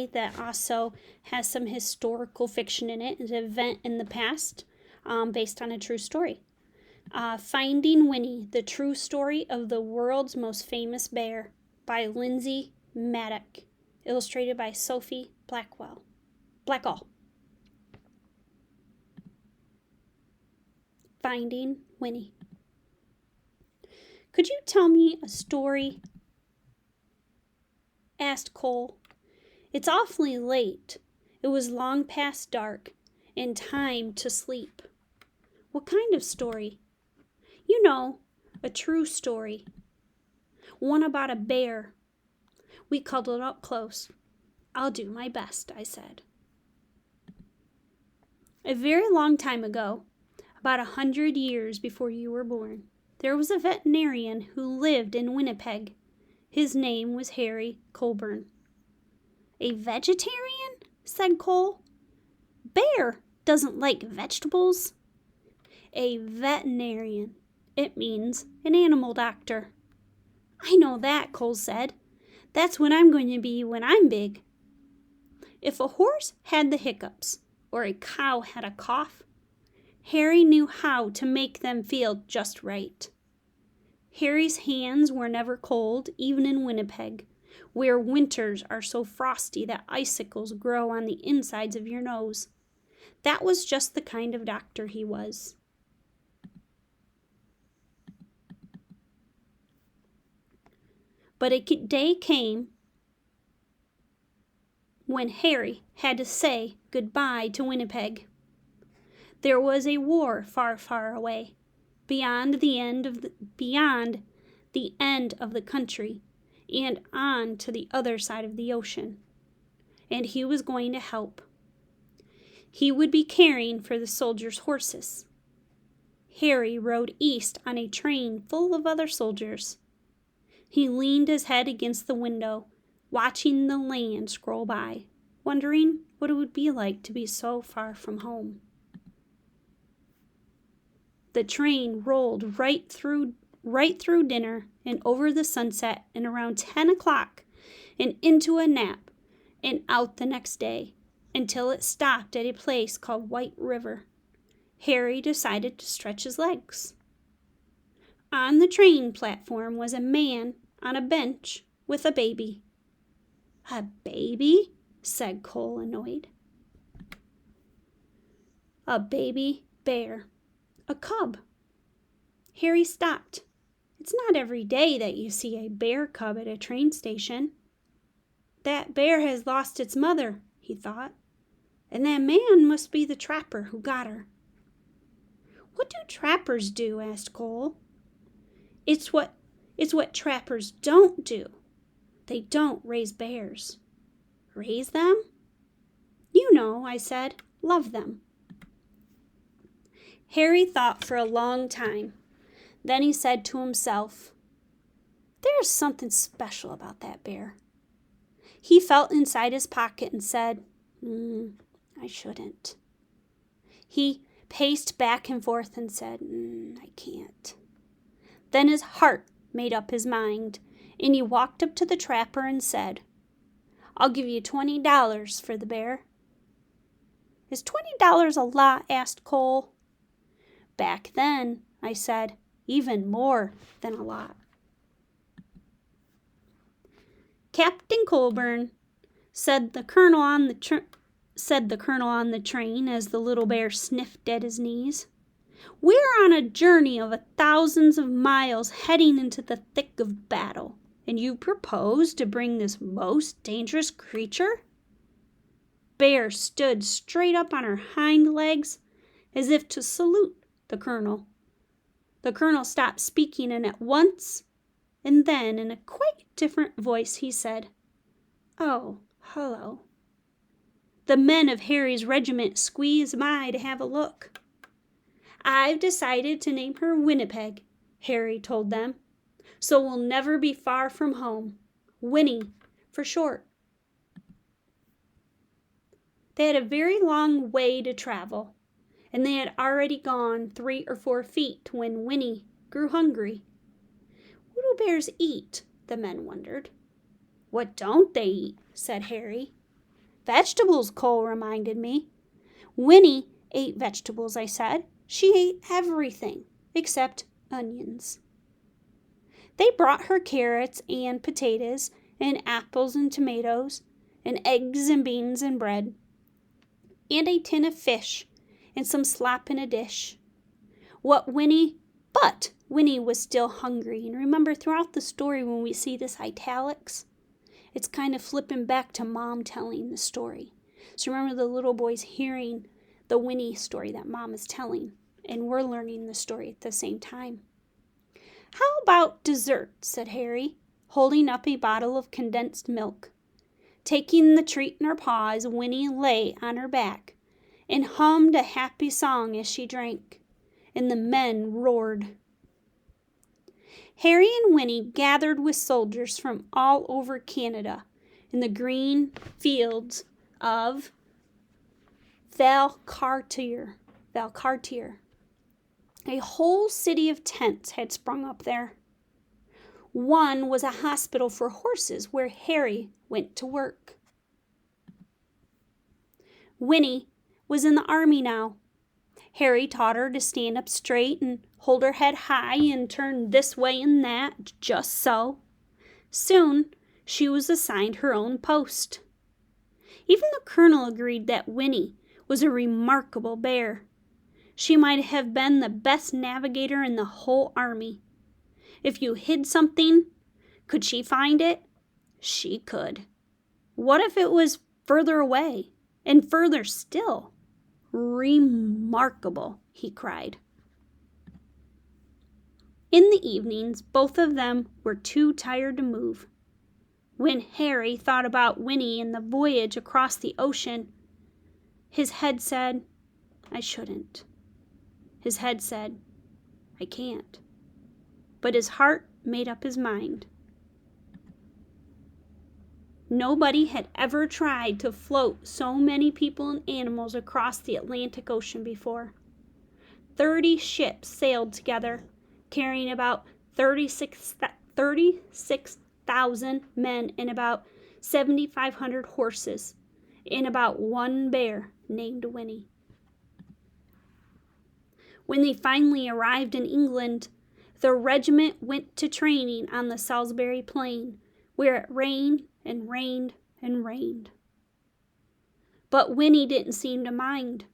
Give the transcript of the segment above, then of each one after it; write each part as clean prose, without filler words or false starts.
that also has some historical fiction in it, an event in the past based on a true story. Finding Winnie, the true story of the world's most famous bear by Lindsay Mattick, illustrated by Sophie Blackall. Finding Winnie. Could you tell me a story? Asked Cole. It's awfully late. It was long past dark and time to sleep. What kind of story? You know, a true story. One about a bear. We cuddled up close. I'll do my best, I said. A very long time ago, about 100 years before you were born, there was a veterinarian who lived in Winnipeg. His name was Harry Coburn. A vegetarian? Said Cole. Bear doesn't like vegetables. A veterinarian. It means an animal doctor. I know that, Cole said. That's what I'm going to be when I'm big. If a horse had the hiccups or a cow had a cough, Harry knew how to make them feel just right. Harry's hands were never cold, even in Winnipeg, where winters are so frosty that icicles grow on the insides of your nose. That was just the kind of doctor he was. But a day came when Harry had to say goodbye to Winnipeg. There was a war far, far away, beyond the end of the country, and on to the other side of the ocean. And he was going to help. He would be caring for the soldiers' horses. Harry rode east on a train full of other soldiers. He leaned his head against the window, watching the land scroll by, wondering what it would be like to be so far from home. The train rolled right through dinner and over the sunset, and around 10 o'clock and into a nap and out the next day until it stopped at a place called White River. Harry decided to stretch his legs. On the train platform was a man on a bench with a baby. A baby? Said Cole, annoyed. A baby bear. A cub. Harry stopped. It's not every day that you see a bear cub at a train station. That bear has lost its mother, he thought, and that man must be the trapper who got her. What do trappers do? Asked Cole. It's what trappers don't do. They don't raise bears. Raise them? You know, I said, love them. Harry thought for a long time. Then he said to himself, there's something special about that bear. He felt inside his pocket and said, I shouldn't. He paced back and forth and said, I can't. Then his heart made up his mind, and he walked up to the trapper and said, I'll give you $20 for the bear. Is $20 a lot? Asked Cole. Back then, I said, even more than a lot. Captain Coburn, said the colonel on the train as the little bear sniffed at his knees. We're on a journey of thousands of miles heading into the thick of battle, and you propose to bring this most dangerous creature? Bear stood straight up on her hind legs as if to salute the colonel. The colonel stopped speaking, and at once, and then in a quite different voice, he said, Oh, hello. The men of Harry's regiment squeezed by to have a look. I've decided to name her Winnipeg, Harry told them, so we'll never be far from home. Winnie, for short. They had a very long way to travel, and they had already gone 3 or 4 feet when Winnie grew hungry. What do bears eat? The men wondered. What don't they eat? Said Harry. Vegetables, Cole reminded me. Winnie ate vegetables, I said. She ate everything except onions. They brought her carrots and potatoes and apples and tomatoes and eggs and beans and bread and a tin of fish and some slop in a dish. But Winnie was still hungry. And remember, throughout the story when we see this italics, it's kind of flipping back to Mom telling the story. So remember, the little boy's hearing the Winnie story that Mom is telling, and we're learning the story at the same time. How about dessert, said Harry, holding up a bottle of condensed milk. Taking the treat in her paws, Winnie lay on her back and hummed a happy song as she drank, and the men roared. Harry and Winnie gathered with soldiers from all over Canada in the green fields of Valcartier. A whole city of tents had sprung up there. One was a hospital for horses where Harry went to work. Winnie was in the army now. Harry taught her to stand up straight and hold her head high and turn this way and that, just so. Soon, she was assigned her own post. Even the colonel agreed that Winnie was a remarkable bear. She might have been the best navigator in the whole army. If you hid something, could she find it? She could. What if it was further away and further still? Remarkable, he cried. In the evenings, both of them were too tired to move. When Harry thought about Winnie and the voyage across the ocean, his head said, I shouldn't. His head said, I can't. But his heart made up his mind. Nobody had ever tried to float so many people and animals across the Atlantic Ocean before. 30 ships sailed together, carrying about 36,000 men and about 7,500 horses, and about one bear named Winnie. When they finally arrived in England, the regiment went to training on the Salisbury Plain, where it rained and rained and rained. But Winnie didn't seem to mind.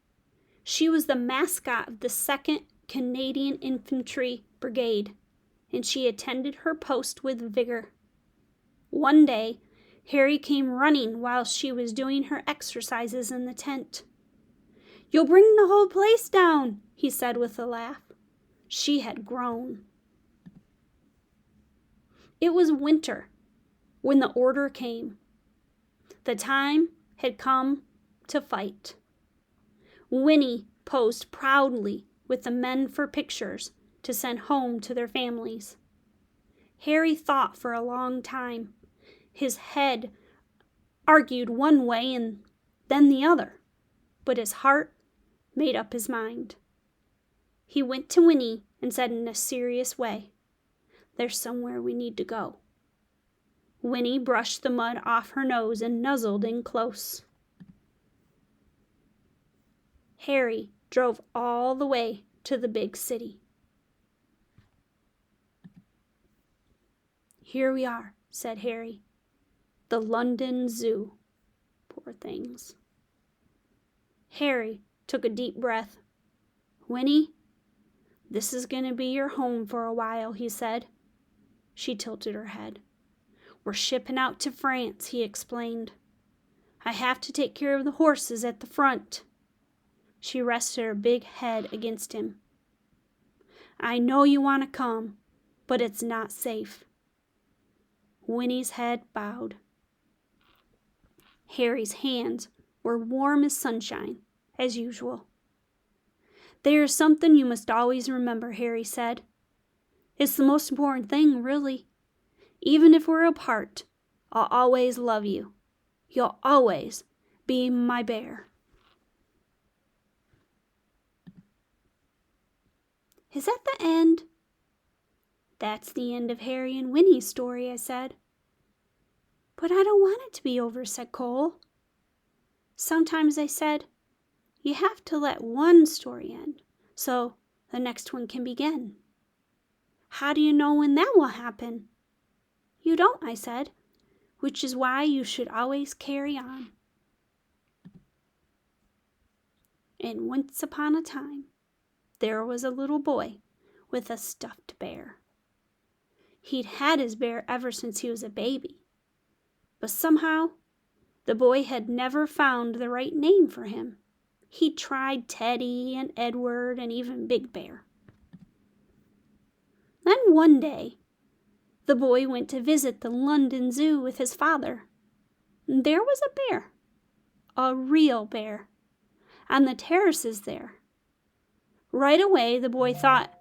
She was the mascot of the 2nd Canadian Infantry Brigade, and she attended her post with vigor. One day, Harry came running while she was doing her exercises in the tent. You'll bring the whole place down, he said with a laugh. She had grown. It was winter when the order came. The time had come to fight. Winnie posed proudly with the men for pictures to send home to their families. Harry thought for a long time. His head argued one way and then the other, but his heart made up his mind. He went to Winnie and said in a serious way, There's somewhere we need to go. Winnie brushed the mud off her nose and nuzzled in close. Harry drove all the way to the big city. Here we are, said Harry. The London Zoo. Poor things. Harry took a deep breath. Winnie, this is going to be your home for a while, he said. She tilted her head. We're shipping out to France, he explained. I have to take care of the horses at the front. She rested her big head against him. I know you want to come, but it's not safe. Winnie's head bowed. Harry's hands were warm as sunshine, as usual. There is something you must always remember, Harry said. It's the most important thing, really. Even if we're apart, I'll always love you. You'll always be my bear. Is that the end? That's the end of Harry and Winnie's story, I said. But I don't want it to be over, said Cole. Sometimes I said, you have to let one story end so the next one can begin. How do you know when that will happen? You don't, I said, which is why you should always carry on. And once upon a time, there was a little boy with a stuffed bear. He'd had his bear ever since he was a baby, but somehow the boy had never found the right name for him. He tried Teddy and Edward and even Big Bear. Then one day, the boy went to visit the London Zoo with his father. There was a bear, a real bear, on the terraces there. Right away, the boy thought,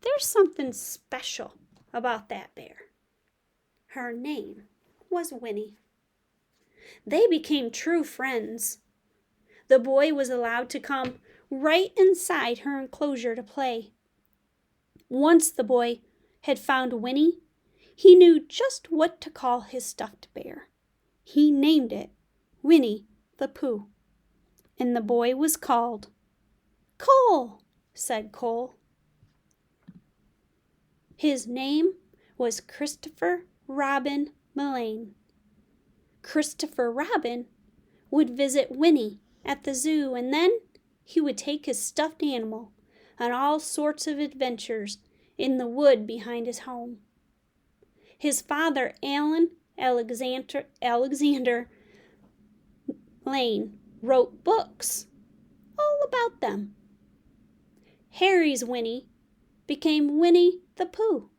there's something special about that bear. Her name was Winnie. They became true friends. The boy was allowed to come right inside her enclosure to play. Once the boy had found Winnie, he knew just what to call his stuffed bear. He named it Winnie the Pooh, and the boy was called Cole, said Cole. His name was Christopher Robin Millane. Christopher Robin would visit Winnie at the zoo, and then he would take his stuffed animal on all sorts of adventures in the wood behind his home. His father, Alexander Lane, wrote books all about them. Harry's Winnie became Winnie the Pooh,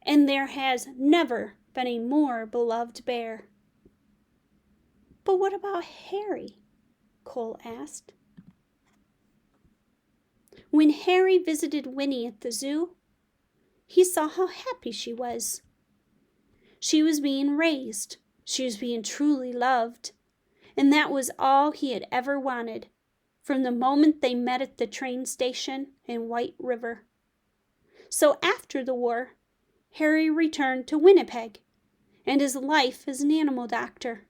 and there has never been a more beloved bear. But what about Harry? Cole asked. When Harry visited Winnie at the zoo, he saw how happy she was. She was being raised. She was being truly loved. And that was all he had ever wanted from the moment they met at the train station in White River. So after the war, Harry returned to Winnipeg and his life as an animal doctor.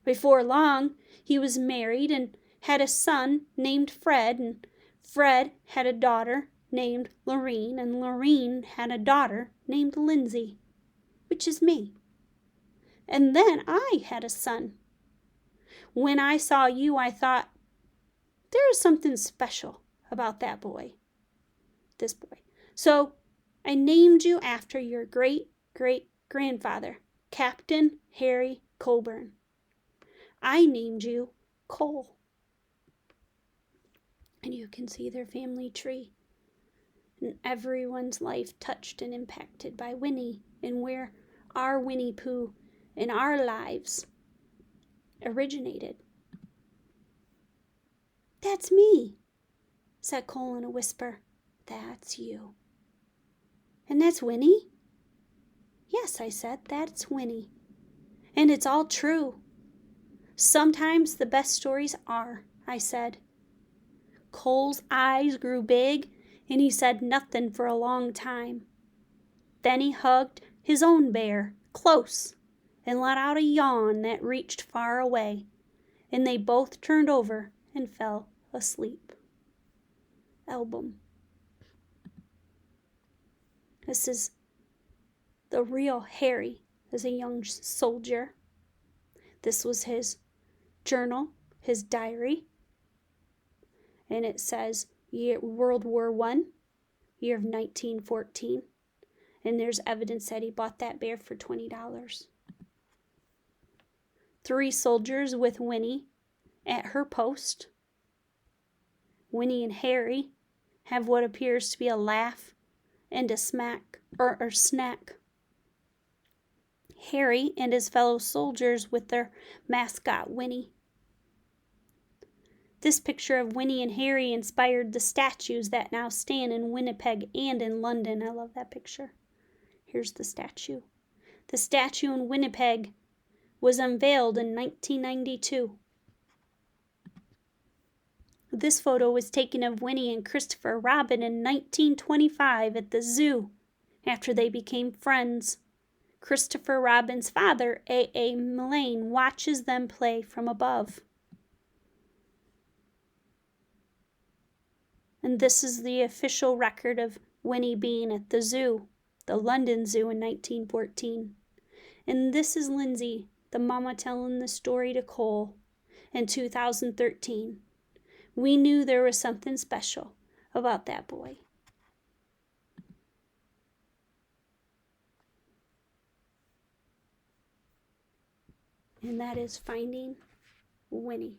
Before long, he was married and had a son named Fred, and Fred had a daughter named Lorene, and Lorene had a daughter named Lindsay, which is me. And then I had a son. When I saw you, I thought, there is something special about that boy, this boy. So I named you after your great-great-grandfather, Captain Harry Coburn. I named you Cole. And you can see their family tree and everyone's life touched and impacted by Winnie, and where our Winnie Pooh in our lives originated. That's me, said Cole in a whisper. That's you. And that's Winnie? Yes, I said, that's Winnie. And it's all true. Sometimes the best stories are, I said. Cole's eyes grew big, and he said nothing for a long time. Then he hugged his own bear close and let out a yawn that reached far away, and they both turned over and fell asleep. Album. This is the real Harry as a young soldier. This was his journal, his diary, and it says World War I, year of 1914, and there's evidence that he bought that bear for $20. 3 soldiers with Winnie at her post. Winnie and Harry have what appears to be a laugh and a snack. Harry and his fellow soldiers with their mascot, Winnie. This picture of Winnie and Harry inspired the statues that now stand in Winnipeg and in London. I love that picture. Here's the statue. The statue in Winnipeg was unveiled in 1992. This photo was taken of Winnie and Christopher Robin in 1925 at the zoo after they became friends. Christopher Robin's father, A. Mullane, watches them play from above. And this is the official record of Winnie being at the zoo, the London Zoo, in 1914. And this is Lindsay, the mama, telling the story to Cole in 2013. We knew there was something special about that boy. And that is Finding Winnie.